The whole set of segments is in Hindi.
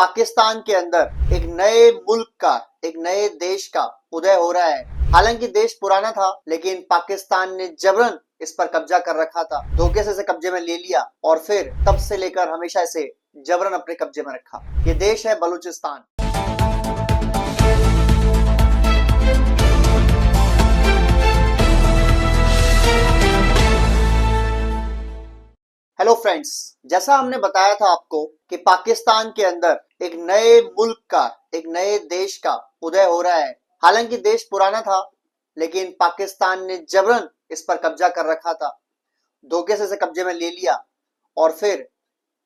पाकिस्तान के अंदर एक नए मुल्क का, एक नए देश का उदय हो रहा है। हालांकि देश पुराना था, लेकिन पाकिस्तान ने जबरन इस पर कब्जा कर रखा था, धोखे से इसे कब्जे में ले लिया और फिर तब से लेकर हमेशा इसे जबरन अपने कब्जे में रखा। ये देश है बलूचिस्तान। हेलो फ्रेंड्स, जैसा हमने बताया था आपको कि पाकिस्तान के अंदर एक नए मुल्क का, एक नए देश का उदय हो रहा है। हालांकि देश पुराना था, लेकिन पाकिस्तान ने जबरन इस पर कब्जा कर रखा था, धोखे से इसे कब्जे में ले लिया और फिर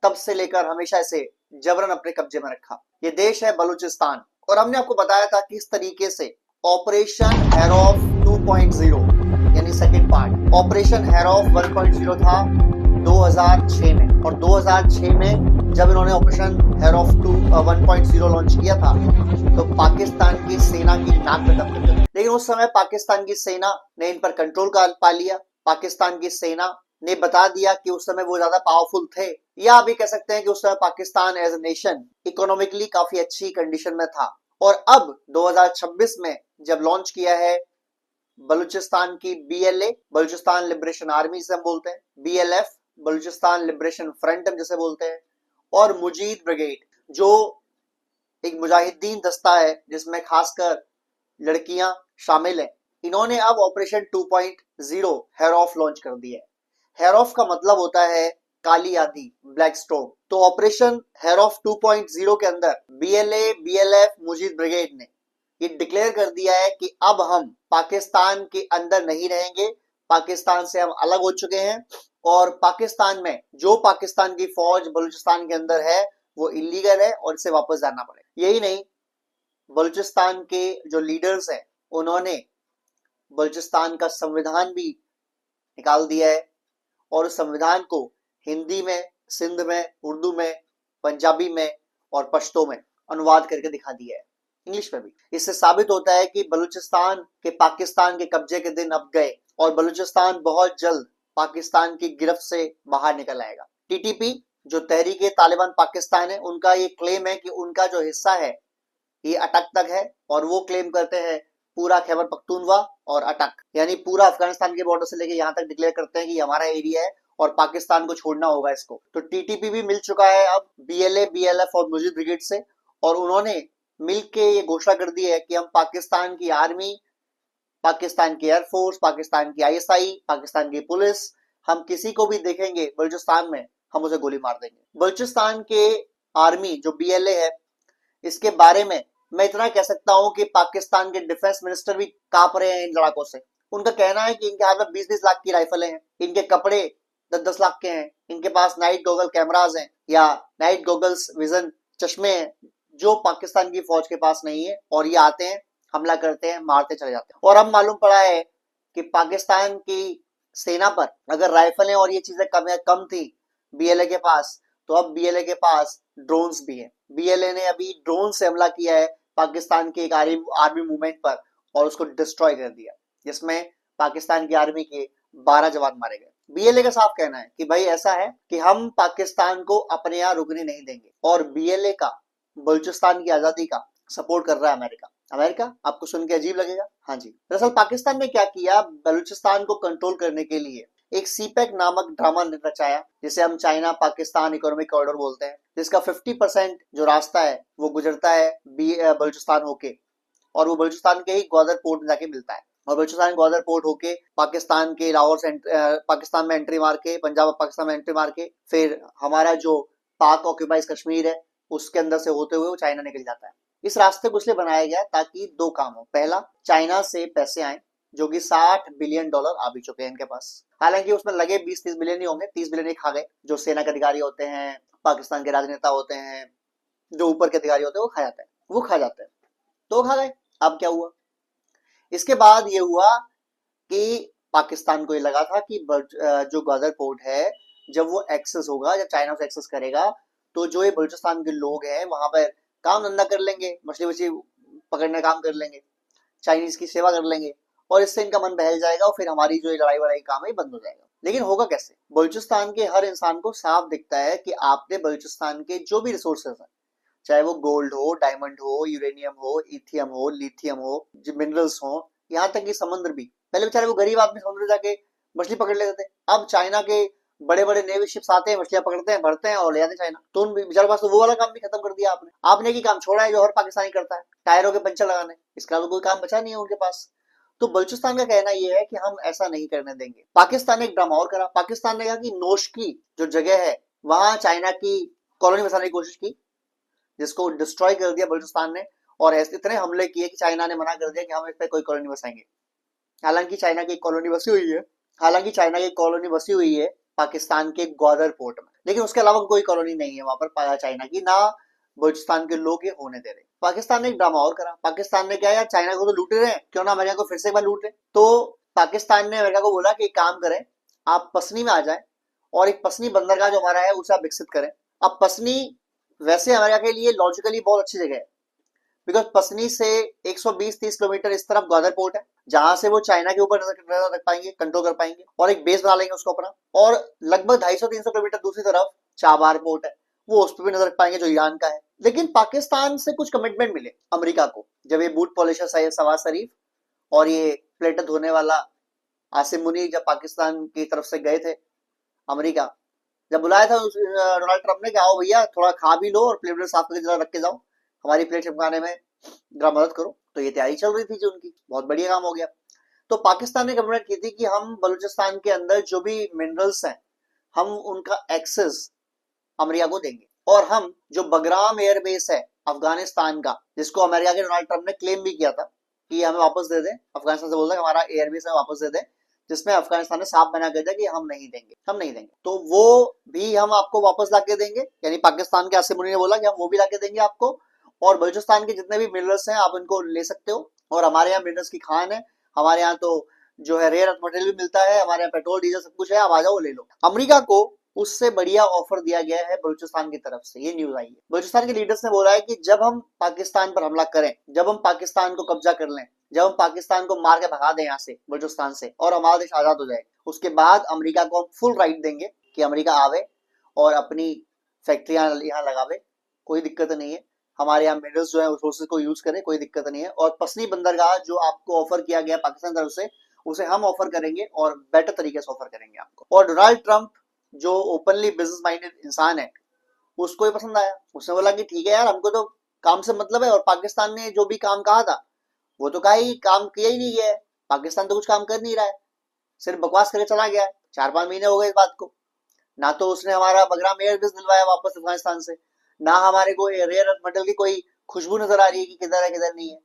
तब से लेकर हमेशा इसे जबरन अपने कब्जे में रखा। ये देश है बलूचिस्तान। और हमने आपको बताया था किस तरीके से ऑपरेशन हैरोफ 2.0 यानी सेकंड पार्ट, ऑपरेशन हैरोफ 1.0 था 2006 में, और 2006 में जब इन्होंने ऑपरेशन हैरोफ 1.0 लॉन्च किया था तो पाकिस्तान की सेना की नाक में दम कर दी। लेकिन उस समय पाकिस्तान की सेना ने इन पर कंट्रोल कर पा लिया। पाकिस्तान की सेना ने बता दिया कि उस समय वो ज्यादा पावरफुल थे, या आप ये कह सकते हैं कि उस समय Pakistan as a nation economically काफी अच्छी कंडीशन में था। और अब 2026 में जब लॉन्च किया है बलूचिस्तान की BLA, बलूचिस्तान लिबरेशन आर्मी जिसे हम बोलते हैं, BLF, बलूचिस्तान लिबरेशन फ्रंट हम जिसे बोलते हैं, और मुजीद ब्रिगेड जो एक मुजाहिदीन दस्ता है जिसमें खासकर लड़कियां शामिल हैं। इन्होंने अब ऑपरेशन 2.0 हैरोफ लॉन्च कर दिया है। हैरोफ का मतलब होता है काली आंधी, ब्लैक स्टॉर्म। तो ऑपरेशन हैरोफ 2.0 के अंदर BLA, BLF, मुजीद ब्रिगेड ने ये डिक्लेयर कर दिया है कि अब हम पाकिस्तान के अंदर नहीं रहेंगे, पाकिस्तान से हम अलग हो चुके हैं, और पाकिस्तान में जो पाकिस्तान की फौज बलूचिस्तान के अंदर है वो इलीगल है और इसे वापस जाना पड़ेगा। यही नहीं, बलूचिस्तान के जो लीडर्स हैं उन्होंने बलूचिस्तान का संविधान भी निकाल दिया है, और उस संविधान को हिंदी में, सिंध में, उर्दू में, पंजाबी में और पश्तो में अनुवाद करके दिखा दिया है, इंग्लिश में भी। इससे साबित होता है कि बलूचिस्तान के पाकिस्तान के कब्जे के दिन अब गए और बलूचिस्तान बहुत जल्द पाकिस्तान की गिरफ्त से बाहर निकल आएगा। TTP जो तहरीके तालिबान पाकिस्तान है, उनका ये क्लेम है कि उनका जो हिस्सा है ये अटक तक है, और वो क्लेम करते हैं पूरा खैबर पख्तूनवा और अटक, यानी पूरा अफगानिस्तान के बॉर्डर से लेके यहाँ तक डिक्लेयर करते हैं कि हमारा एरिया है और पाकिस्तान को छोड़ना होगा इसको। तो TTP भी मिल चुका है अब BLA, BLF और मुजीद ब्रिगेड से, और उन्होंने मिलके ये घोषणा कर दी है कि हम पाकिस्तान की आर्मी, पाकिस्तान की एयरफोर्स, पाकिस्तान की ISI, पाकिस्तान की पुलिस, हम किसी को भी देखेंगे बलूचिस्तान में हम उसे गोली मार देंगे। बलूचिस्तान के आर्मी जो BLA है, इसके बारे में मैं इतना कह सकता हूं कि पाकिस्तान के डिफेंस मिनिस्टर भी कांप रहे हैं इन लड़ाकों से। उनका कहना है कि इनके हाथ में 20-20 लाख की राइफलें हैं, इनके कपड़े 10-10 लाख के हैं, इनके पास नाइट गॉगल कैमरास हैं या नाइट गॉगल्स विजन चश्मे हैं, जो पाकिस्तान की फौज के पास नहीं है, और ये आते हैं, हमला करते हैं, मारते चले जाते हैं। और अब मालूम पड़ा है कि पाकिस्तान की सेना पर अगर राइफलें और ये चीजें कम थी BLA के पास, तो अब BLA के पास ड्रोन्स भी है। BLA ने अभी ड्रोन से हमला किया है पाकिस्तान के एक आर्मी मूवमेंट पर और उसको डिस्ट्रॉय कर दिया, जिसमें पाकिस्तान की आर्मी के 12 जवान मारे गए। BLA का साफ कहना है कि भाई ऐसा है कि हम पाकिस्तान को अपने यहाँ रुकने नहीं देंगे, और BLA का बलूचिस्तान की आजादी का सपोर्ट कर रहा है अमेरिका। अमेरिका आपको सुन के अजीब लगेगा, हाँ जी। दरअसल पाकिस्तान ने क्या किया, बलूचिस्तान को कंट्रोल करने के लिए एक CPEC नामक ड्रामा रचाया, जिसे हम चाइना पाकिस्तान इकोनॉमिक कॉरिडोर बोलते हैं, जिसका 50% जो रास्ता है वो गुजरता है बलूचिस्तान होके, और वो बलूचिस्तान के ही ग्वादर पोर्ट में जाके मिलता है, और बलूचिस्तान ग्वादर पोर्ट होके पाकिस्तान के लाहौर से पाकिस्तान में एंट्री मार के, पंजाब पाकिस्तान में एंट्री मार के, फिर हमारा जो पाक ऑक्यूपाइज कश्मीर है उसके अंदर से होते हुए वो चाइना निकल जाता है। इस रास्ते को इसलिए बनाया गया ताकि दो काम हो। पहला, चाइना से पैसे आए, जो कि $60 बिलियन आ भी चुके हैं इनके पास। हालांकि उसमें लगे 20-30 बिलियन ही होंगे, 30 बिलियन ही खा गए। जो सेना के अधिकारी होते हैं, पाकिस्तान के राजनेता होते हैं, जो ऊपर के अधिकारी होते हैं, वो खा जाते हैं, तो खा गए। अब क्या हुआ, इसके बाद ये हुआ कि पाकिस्तान को ये लगा था कि जो ग्वादर पोर्ट है, जब वो एक्सेस होगा, जब चाइना से एक्सेस करेगा, तो जो ये बलूचिस्तान के लोग हैं वहां पर काम धंधा कर लेंगे, मछली वछली पकड़ने काम कर लेंगे, चाइनीज की सेवा कर लेंगे, और इससे इनका मन बहल जाएगा, और फिर हमारी जो लड़ाई वड़ाई काम है बंद हो जाएगा। लेकिन होगा कैसे? बलूचिस्तान के हर इंसान को साफ दिखता है कि आपने बलूचिस्तान के जो भी रिसोर्सेज हैं, चाहे वो गोल्ड हो, डायमंड हो, यूरेनियम हो, इथियम हो, लिथियम हो, जो मिनरल्स हो, यहाँ तक कि समुद्र भी। पहले बेचारे वो गरीब आदमी समुद्र जाके मछली पकड़ लेते थे। अब चाइना के बड़े बड़े नेवी शिप्स आते हैं, मछलियां पकड़ते हैं, भरते हैं और ले जाते हैं चाइना। तो उन बेचारे पास तो वो वाला काम भी खत्म कर दिया आपने। आपने की काम छोड़ा है जो हर पाकिस्तानी करता है, टायरों के पंचर लगाने। इसका तो कोई काम बचा नहीं है उनके पास। तो बलूचिस्तान का कहना यह है कि हम ऐसा नहीं करने देंगे। पाकिस्तान ने एक ड्रामा और करा। पाकिस्तान ने कहा कि नोशकी जो जगह है वहां चाइना की कॉलोनी बसाने की कोशिश की, जिसको डिस्ट्रॉय कर दिया बलूचिस्तान ने। और ऐसे इतने हमले किए कि चाइना ने मना कर दिया कि हम इस पर कोई कॉलोनी बसाएंगे। हालांकि चाइना की कॉलोनी बसी हुई है, हालांकि चाइना की कॉलोनी बसी हुई है पाकिस्तान के ग्वादर पोर्ट में, लेकिन उसके अलावा कोई कॉलोनी नहीं है वहां पर चाइना की, ना बलूचिस्तान के लोग ये होने दे रहे। पाकिस्तान ने एक ड्रामा और करा। पाकिस्तान ने क्या, यार चाइना को तो लूट रहे हैं, क्यों ना अमेरिका को फिर से एक बार लूट रहे। तो पाकिस्तान ने अमेरिका को बोला कि एक काम करें, आप पसनी में आ जाए और एक पसनी बंदरगाह जो हमारा है उसे आप विकसित करें। अब पसनी वैसे अमेरिका के लिए लॉजिकली बहुत अच्छी जगह है, बिकॉज पसनी से 120-30 किलोमीटर इस तरफ ग्वादर पोर्ट है, जहां से वो चाइना के ऊपर नजर रख पाएंगे, कंट्रोल कर पाएंगे और एक बेस बना लेंगे उसको अपना। और लगभग 250-300 किलोमीटर दूसरी तरफ चाबार पोर्ट है, वो उस पर भी नजर रख पाएंगे जो ईरान का है। लेकिन पाकिस्तान से कुछ कमिटमेंट मिले अमेरिका को, जब ये बूट पॉलिशर सवाज शरीफ और ये प्लेट धोने वाला आसिम मुनी जब पाकिस्तान की तरफ से गए थे अमेरिका, जब बुलाया था डोनाल्ड ट्रंप ने कि आओ भैया थोड़ा खा भी लो और प्लेट साफ करके जरा रख के जाओ, हमारी प्लेट चिपकाने में जरा मदद करो। तो ये तैयारी चल रही थी जो उनकी, बहुत बढ़िया काम हो गया। तो पाकिस्तान ने कमिटमेंट की थी कि हम बलूचिस्तान के अंदर जो भी मिनरल्स हैं हम उनका एक्सेस अमेरिका को देंगे। और हम जो बगराम एयरबेस है अफगानिस्तान का, जिसको अमेरिका के डोनाल्ड ट्रंप ने क्लेम भी किया था कि हमें वापस दे दें, अफगानिस्तान से बोल रहे हमारा एयरबेस है वापस दे दें, जिसमें अफगानिस्तान ने साफ बना कर दिया कि हम नहीं देंगे, हम नहीं देंगे। तो वो भी हम आपको वापस ला के देंगे, यानी पाकिस्तान के आसिम मुनी ने बोला कि हम वो भी ला के देंगे आपको, और बलूचिस्तान के जितने भी मिनरल्स हैं आप इनको ले सकते हो। और हमारे यहाँ मिनरल्स की खान है, हमारे यहाँ तो जो है रेयर अर्थ मटेरियल भी मिलता है, हमारे यहाँ पेट्रोल डीजल सब कुछ है, आप आ जाओ ले लो। अमेरिका को उससे बढ़िया ऑफर दिया गया है बलूचिस्तान की तरफ से, ये न्यूज आई है। बलूचिस्तान के लीडर्स ने बोला है कि जब हम पाकिस्तान पर हमला करें, जब हम पाकिस्तान को कब्जा कर लें, जब हम पाकिस्तान को मार के भगा दें यहाँ से बलूचिस्तान से और हमारा देश आजाद हो जाए, उसके बाद अमेरिका को हम फुल राइट देंगे कि अमेरिका आवे और अपनी फैक्ट्रियां यहाँ लगावे, कोई दिक्कत नहीं है। हमारे यहाँ मिनरल्स जो है रिसोर्सेज को यूज करें, कोई दिक्कत नहीं है। और पसनी बंदरगाह जो आपको ऑफर किया गया पाकिस्तान तरफ से, उसे हम ऑफर करेंगे और बेटर तरीके से ऑफर करेंगे आपको। और डोनाल्ड ट्रंप जो ओपनली बिजनेस माइंडेड इंसान है, उसको ये पसंद आया। उसने बोला कि ठीक है यार, हमको तो काम से मतलब है, और पाकिस्तान ने जो भी काम कहा था वो तो कहा ही, काम किया ही नहीं गया है। पाकिस्तान तो कुछ काम कर नहीं रहा है, सिर्फ बकवास करके चला गया है। 4-5 महीने हो गए इस बात को। ना तो उसने हमारा बगराम एयरबेस दिलवाया वापस अफगानिस्तान से, ना हमारे को रेयर अर्थ मेटल की कोई खुशबू नजर आ रही है कि किधर है किधर नहीं है,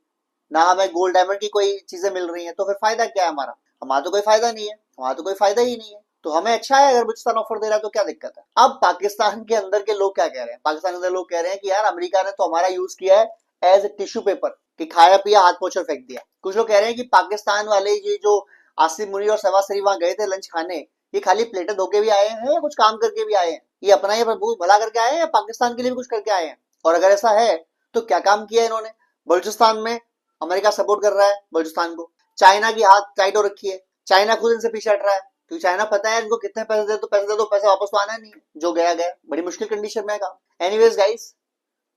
ना हमें गोल्ड डायमंड की कोई चीजें मिल रही हैं। तो फिर फायदा क्या है हमारा? हमारा तो कोई फायदा नहीं है, हमारा तो कोई फायदा ही नहीं है। तो हमें अच्छा है अगर बलूचिस्तान ऑफर दे रहा है तो क्या दिक्कत है? अब पाकिस्तान के अंदर के लोग क्या कह रहे हैं? पाकिस्तान के अंदर लोग कह रहे हैं कि यार अमेरिका ने तो हमारा यूज किया है एज ए टिश्यू पेपर, कि खाया पिया हाथ पोछा फेंक दिया। कुछ लोग कह रहे हैं कि पाकिस्तान वाले ये जो आसिम मुनी और शहबाज शरीफ वहां गए थे लंच खाने, ये खाली प्लेटें धोके भी आए हैं या कुछ काम करके भी आए हैं? ये अपना ही भला करके आए हैं या पाकिस्तान के लिए भी कुछ करके आए हैं? और अगर ऐसा है तो क्या काम किया इन्होंने? बलूचिस्तान में अमेरिका सपोर्ट कर रहा है बलूचिस्तान को, चाइना की हाथ टाइट हो रखी है, चाइना खुद इनसे पीछे हट रहा है, क्योंकि चाइना पता है इनको कितने पैसे दे तो पैसे दे दो, पैसे वापस तो आना नहीं है, जो गया गया। बड़ी मुश्किल कंडीशन में है काम। एनीवेज गाइस,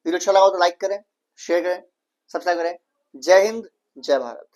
वीडियो अच्छा लगा तो लाइक करें, शेयर करें, सब्सक्राइब करें। जय हिंद, जय भारत।